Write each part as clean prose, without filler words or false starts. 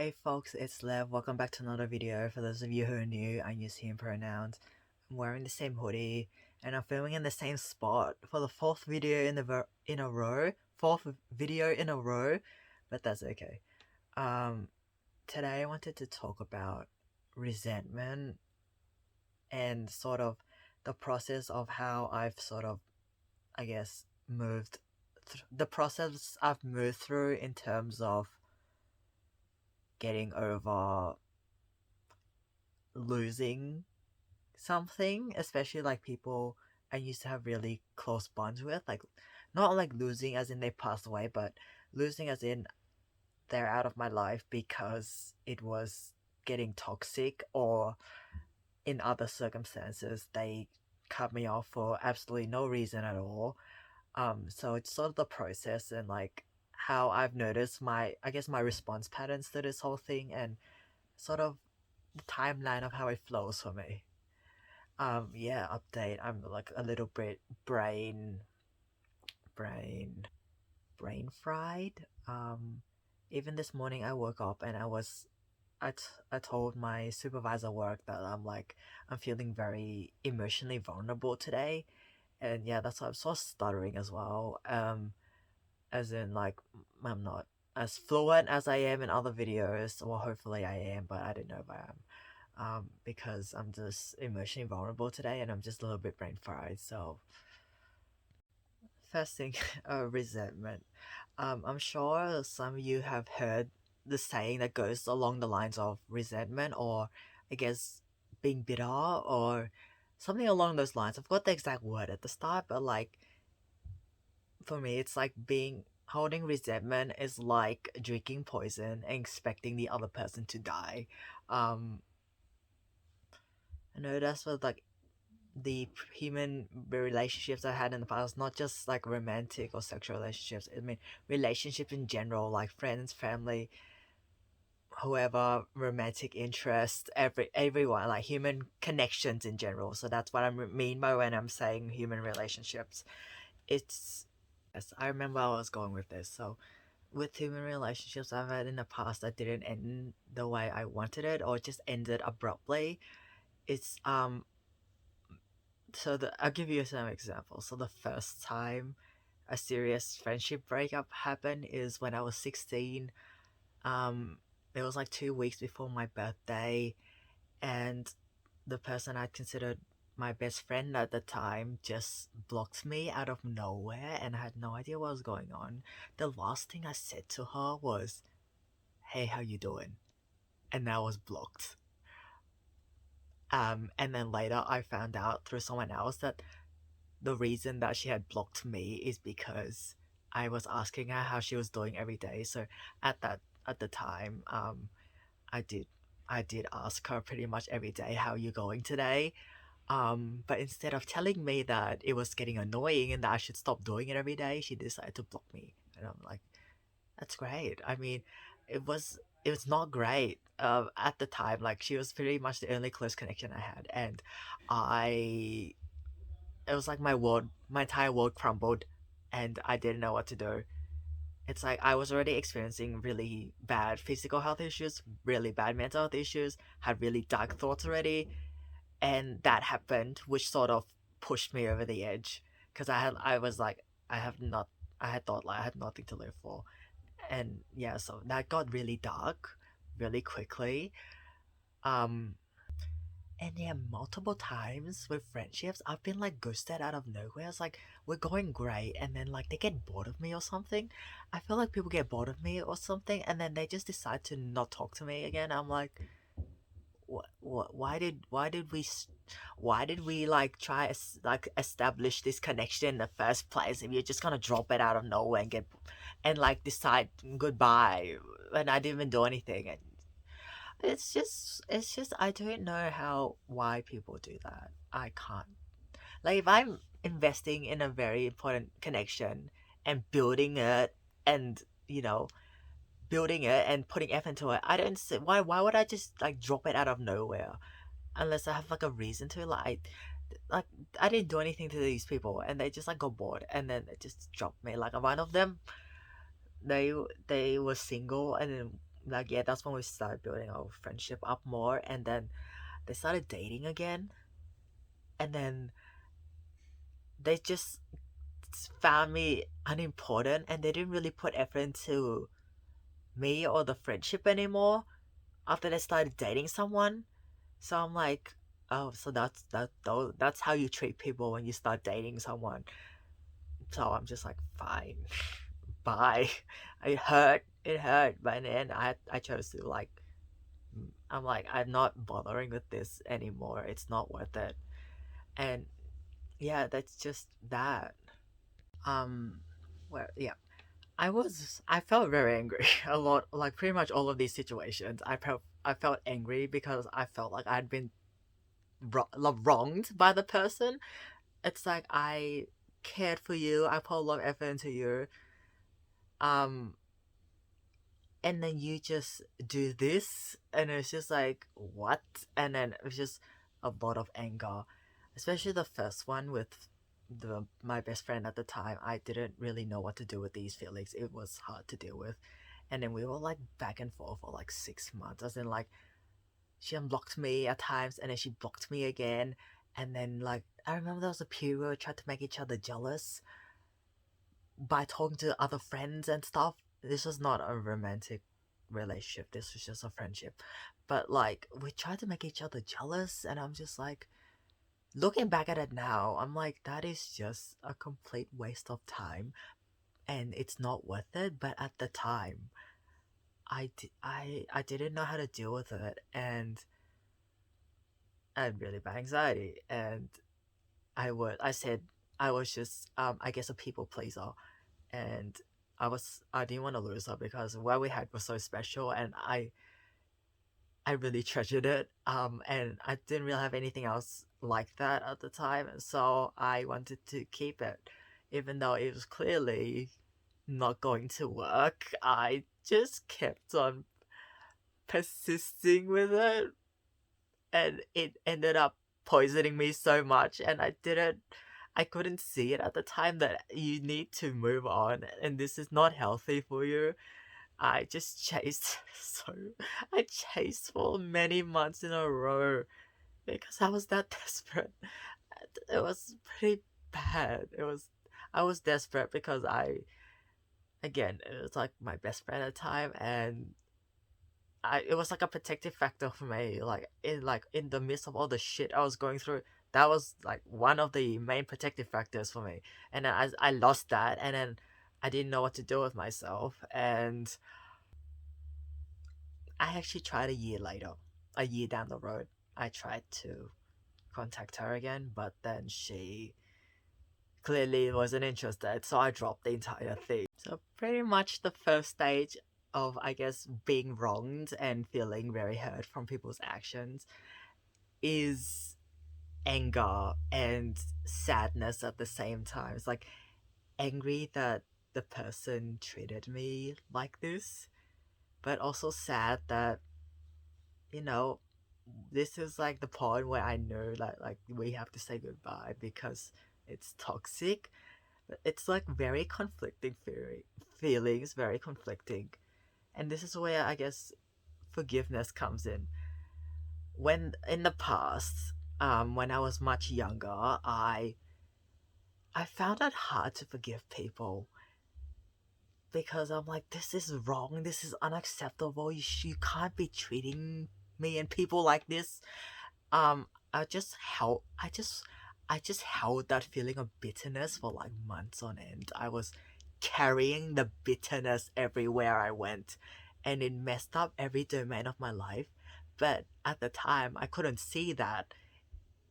Hey folks, it's Lev. Welcome back to another video. For those of you who are new, I use him pronouns. I'm wearing the same hoodie, and I'm filming in the same spot for the fourth video in a row. Fourth video in a row, but that's okay. Um, Today I wanted to talk about resentment and sort of the process of how I've sort of, I guess, moved the process I've moved through in terms of getting over losing something, especially like people I used to have really close bonds with, like not like losing as in they passed away, but losing as in they're out of my life because it was getting toxic, or in other circumstances they cut me off for absolutely no reason at all. So it's sort of the process and like how I've noticed my response patterns to this whole thing, and sort of the timeline of how it flows for me. Yeah, update. I'm like a little bit brain, brain fried. Even this morning I woke up and I told my supervisor at work that I'm feeling very emotionally vulnerable today, and yeah, that's why I'm sort of stuttering as well. As in like I'm not as fluent as I am in other videos. Well, hopefully I am, but I don't know if I am. Because I'm just emotionally vulnerable today and I'm just a little bit brain fried. So, first thing, resentment. I'm sure some of you have heard the saying that goes along the lines of resentment, or I guess being bitter, or something along those lines. I've got the exact word at the start, but like for me, it's like being holding resentment is like drinking poison and expecting the other person to die. Um, I know that's what like the human relationships I had in the past, not just like romantic or sexual relationships. I mean, relationships in general, like friends, family, whoever, romantic interest, everyone, like human connections in general. So that's what I mean by when I'm saying human relationships. It's yes, I remember I was going with this. So with human relationships I've had in the past that didn't end the way I wanted it, or just ended abruptly. It's I'll give you some examples. So the first time a serious friendship breakup happened is when I was 16. Um, it was like 2 weeks before my birthday, and the person I considered my best friend at the time just blocked me out of nowhere, and I had no idea what was going on. The last thing I said to her was, "Hey, how you doing?" And I was blocked. And then later I found out through someone else that the reason that she had blocked me is because I was asking her how she was doing every day. So at the time, I did I did ask her pretty much every day, how you going today? But instead of telling me that it was getting annoying and that I should stop doing it every day, she decided to block me. And I'm like, that's great. I mean, it was not great at the time. Like she was pretty much the only close connection I had, and I it was like my entire world crumbled, and I didn't know what to do. It's like I was already experiencing really bad physical health issues, really bad mental health issues, had really dark thoughts already, and that happened, which sort of pushed me over the edge because I was like I have not I had thought like I had nothing to live for, and yeah, so that got really dark really quickly. Um, And yeah, multiple times with friendships, I've been like ghosted out of nowhere. It's like we're going great, and then like they get bored of me or something. I feel like people get bored of me or something, and then they just decide to not talk to me again. I'm like, what? Why did we like like establish this connection in the first place? If you're just gonna drop it out of nowhere and get and like decide goodbye, and I didn't even do anything, and it's just I don't know how why people do that. I can't. Like if I'm investing in a very important connection and building it, and building it and putting effort into it, I don't see why would I just like drop it out of nowhere unless I have like a reason to. Like I didn't do anything to these people and they just like got bored and then they just dropped me. Like one of them, they were single, and then like yeah, that's when we started building our friendship up more, and then they started dating again, and then they just found me unimportant, and they didn't really put effort into me or the friendship anymore after they started dating someone. So I'm like, oh, so that's how you treat people when you start dating someone. So I'm just like, fine, bye. It hurt, but then I chose to like, I'm like, I'm not bothering with this anymore. It's not worth it. And yeah, that's just that. Um, well, yeah, I felt very angry a lot, like pretty much all of these situations. I felt angry because I felt like I'd been wronged by the person. It's like I cared for you, I put a lot of effort into you, um, and then you just do this, and it's just like what? And then it was just a lot of anger, especially the first one with the my best friend at the time. I didn't really know what to do with these feelings. It was hard to deal with, and then we were like back and forth for like 6 months. As in, like she unblocked me at times, and then she blocked me again, and then like I remember there was a period where we tried to make each other jealous by talking to other friends and stuff. This was not a romantic relationship. This was just a friendship. But like we tried to make each other jealous, and I'm just like looking back at it now, I'm like that is just a complete waste of time, and it's not worth it. But at the time, I didn't know how to deal with it, and I had really bad anxiety, and I said I was just I guess a people pleaser, and I didn't want to lose her because what we had was so special, and I really treasured it. And I didn't really have anything else like that at the time, and so I wanted to keep it, even though it was clearly not going to work. I just kept on persisting with it, and it ended up poisoning me so much, and I couldn't see it at the time that you need to move on, and this is not healthy for you. I just chased so I chased for many months in a row because I was that desperate. It was pretty bad. I was desperate because it was like my best friend at the time, and it was like a protective factor for me. Like in the midst of all the shit I was going through, that was like one of the main protective factors for me. And then I lost that, and then I didn't know what to do with myself, and I actually tried a year later, a year down the road. I tried to contact her again, but then she clearly wasn't interested, so I dropped the entire thing. So, pretty much the first stage of, I guess, being wronged and feeling very hurt from people's actions is anger and sadness at the same time. It's like angry that the person treated me like this, but also sad that you know, this is like the point where I know that like we have to say goodbye because it's toxic. It's like very conflicting feelings, very conflicting. And this is where I guess forgiveness comes in. When in the past, when I was much younger, I found it hard to forgive people because I'm like, this is wrong, this is unacceptable. You can't be treating me and people like this. Um, I just held that feeling of bitterness for like months on end. I was carrying the bitterness everywhere I went, and it messed up every domain of my life. But at the time, I couldn't see that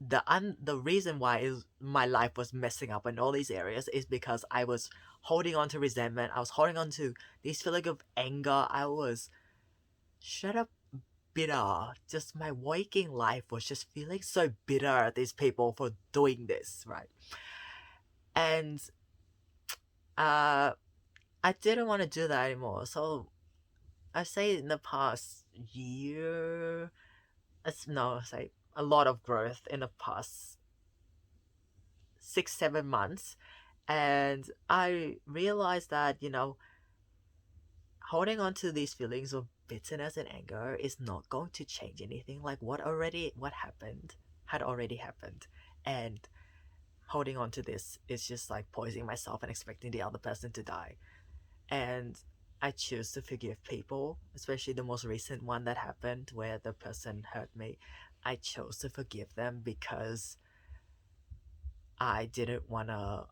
the reason why is my life was messing up in all these areas is because I was holding on to resentment. I was holding on to this feeling of anger. I was shut up bitter. Just my waking life was just feeling so bitter at these people for doing this, right? And uh I didn't want to do that anymore. So I say in the past year, it's no, say a lot of growth in the past 6 7 months, and I realized that holding on to these feelings of bitterness and anger is not going to change anything. Like what happened had already happened, and holding on to this is just like poisoning myself and expecting the other person to die. And I choose to forgive people, especially the most recent one that happened where the person hurt me. I chose to forgive them because I didn't want to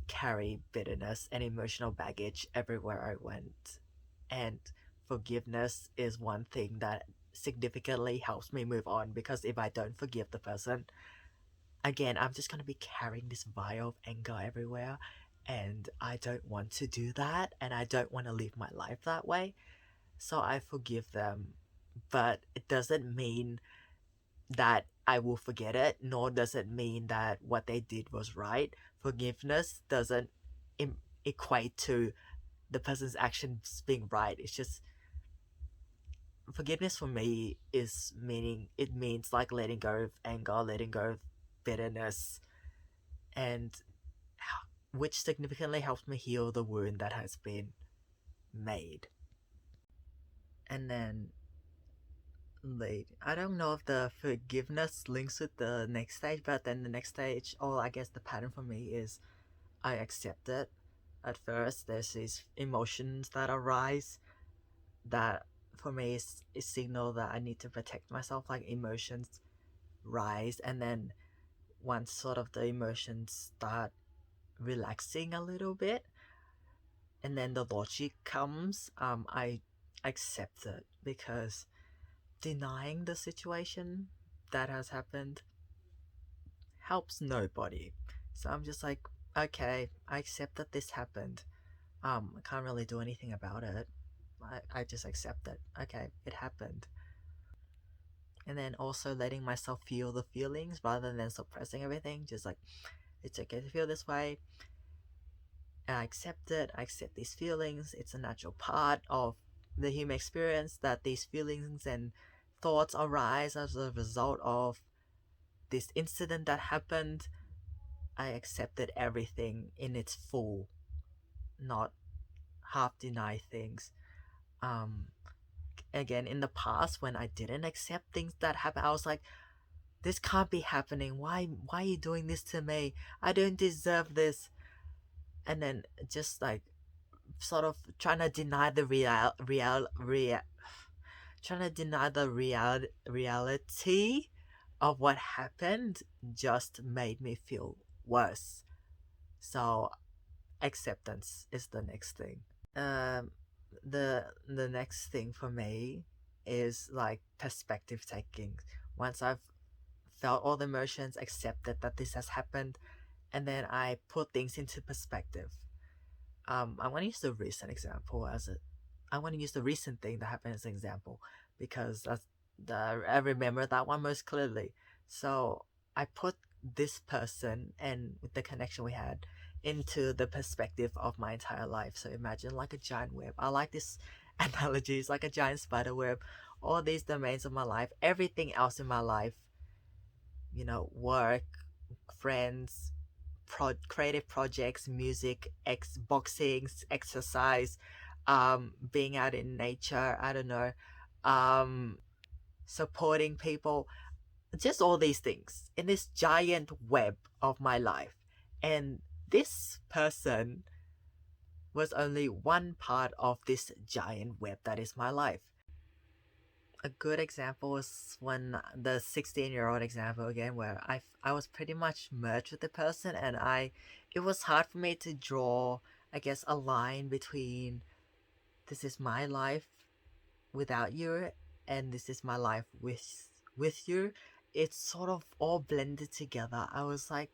carry bitterness and emotional baggage everywhere I went. And forgiveness is one thing that significantly helps me move on, because if I don't forgive the person, again, I'm just going to be carrying this vial of anger everywhere. And I don't want to do that. And I don't want to live my life that way. So I forgive them. But it doesn't mean that I will forget it, nor does it mean that what they did was right. Forgiveness doesn't equate to the person's actions being right. It's just forgiveness for me is meaning it means like letting go of anger, letting go of bitterness, and which significantly helps me heal the wound that has been made. And then late. I don't know if the forgiveness links with the next stage, but then the next stage, or I guess the pattern for me is I accept it. At first, there's these emotions that arise that for me is signal that I need to protect myself. Like emotions rise, and then once sort of the emotions start relaxing a little bit, and then the logic comes, I accept it, because denying the situation that has happened helps nobody. So I'm just like, okay, I accept that this happened. I can't really do anything about it. I just accept it. Okay, it happened. And then also letting myself feel the feelings rather than suppressing everything. Just like, it's okay to feel this way. And I accept it. I accept these feelings. It's a natural part of the human experience that these feelings and thoughts arise as a result of this incident that happened. I accepted everything in its full, not half deny things. Um, Again, in the past, when I didn't accept things that happened, I was like, this can't be happening. Why are you doing this to me? I don't deserve this. And then just like sort of trying to deny the trying to deny the reality of what happened just made me feel worse. So acceptance is the next thing. Um, the next thing for me is like perspective taking. Once I've felt all the emotions, accepted that this has happened, and then I put things into perspective. I want to use the recent example as a. I want to use the recent thing that happened as an example, because I remember that one most clearly. So I put this person and with the connection we had into the perspective of my entire life. So imagine like a giant web. I like this analogy. It's like a giant spider web. All these domains of my life, everything else in my life, work, friends, creative projects, music, boxing, exercise, being out in nature, I don't know, um, supporting people, just all these things in this giant web of my life. And this person was only one part of this giant web that is my life. A good example is when the 16-year-old example again, where I was pretty much merged with the person, and it was hard for me to draw, I guess, a line between this is my life without you and this is my life with you. It's sort of all blended together. I was like,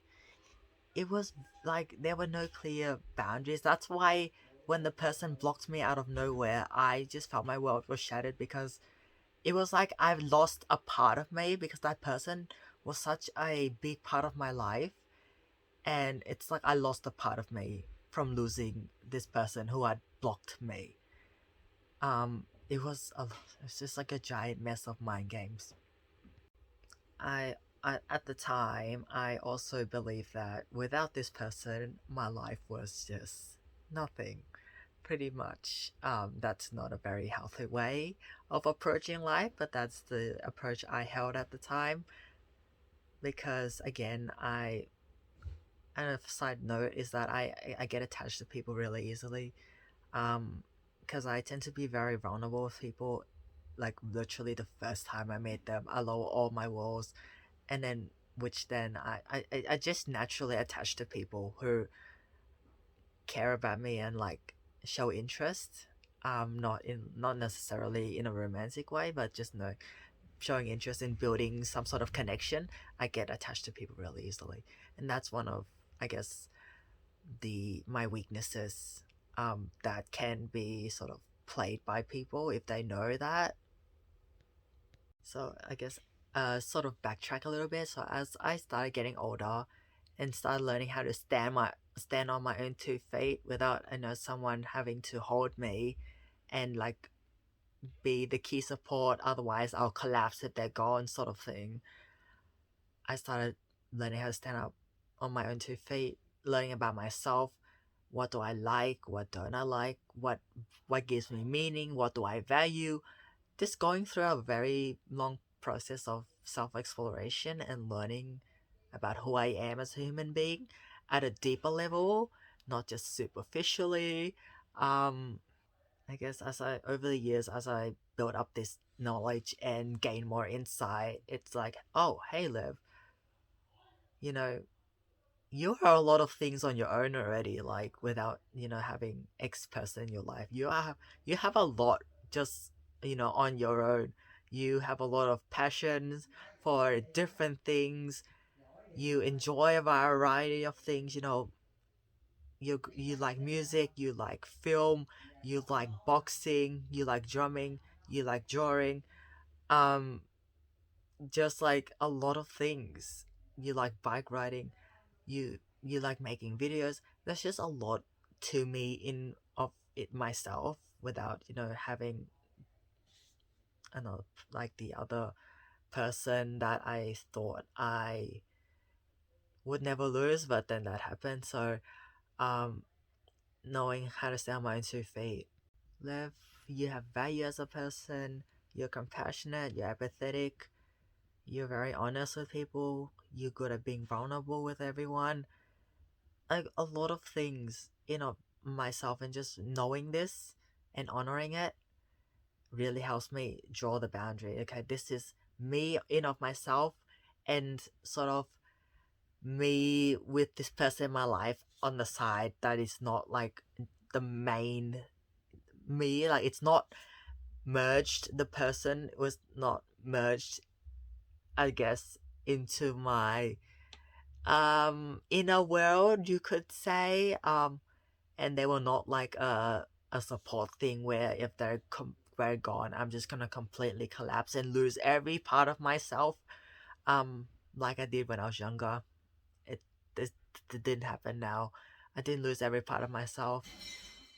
it was like there were no clear boundaries. That's why when the person blocked me out of nowhere, I just felt my world was shattered, because it was like I've lost a part of me, because that person was such a big part of my life, and it's like I lost a part of me from losing this person who had blocked me. It's just like a giant mess of mind games. I, at the time, I also believed that without this person, my life was just nothing. pretty much. That's not a very healthy way of approaching life, but that's the approach I held at the time. Because again, and a side note is that I get attached to people really easily. Because I tend to be very vulnerable with people. Like literally the first time I met them, I lower all my walls, and then which then I just naturally attach to people who care about me and like show interest. Not necessarily in a romantic way, but just showing interest in building some sort of connection. I get attached to people really easily, and that's one of, I guess, the my weaknesses, that can be sort of played by people if they know that. So I guess, sort of backtrack a little bit. So as I started getting older and started learning how to stand on my own 2 feet without, someone having to hold me and like be the key support, otherwise I'll collapse if they're gone, sort of thing. I started learning how to stand up on my own 2 feet, learning about myself. What do I like? What don't I like? What gives me meaning? What do I value? Just going through a very long process of self exploration and learning about who I am as a human being at a deeper level, not just superficially. Um, I guess as I over the years, as I build up this knowledge and gain more insight, it's like, oh, hey, Liv, you know, you are a lot of things on your own already. Like without having X person in your life, you have a lot just on your own. You have a lot of passions for different things. You enjoy a variety of things. You like music, you like film, you like boxing, you like drumming, you like drawing. Um, just like a lot of things. You like bike riding, you like making videos. There's just a lot to me in of it myself without having, I don't know, like the other person that I thought I would never lose, but then that happened. So um knowing how to stand on my own 2 feet. Live, you have value as a person, you're compassionate, you're empathetic, you're very honest with people, you're good at being vulnerable with everyone. Like a lot of things, myself, and just knowing this and honoring it really helps me draw the boundary. Okay, this is me in of myself, and sort of me with this person in my life on the side that is not like the main me. Like it's not merged. The person was not merged, I guess, into my inner world, you could say. And they were not like a support thing where if they're gone, I'm just gonna completely collapse and lose every part of myself. Um, like I did when I was younger. It this it didn't happen now. I didn't lose every part of myself.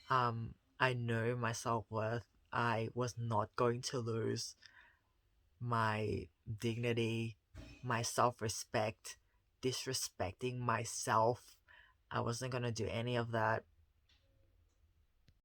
I know my self worth. I was not going to lose my dignity, my self respect, disrespecting myself. I wasn't gonna do any of that.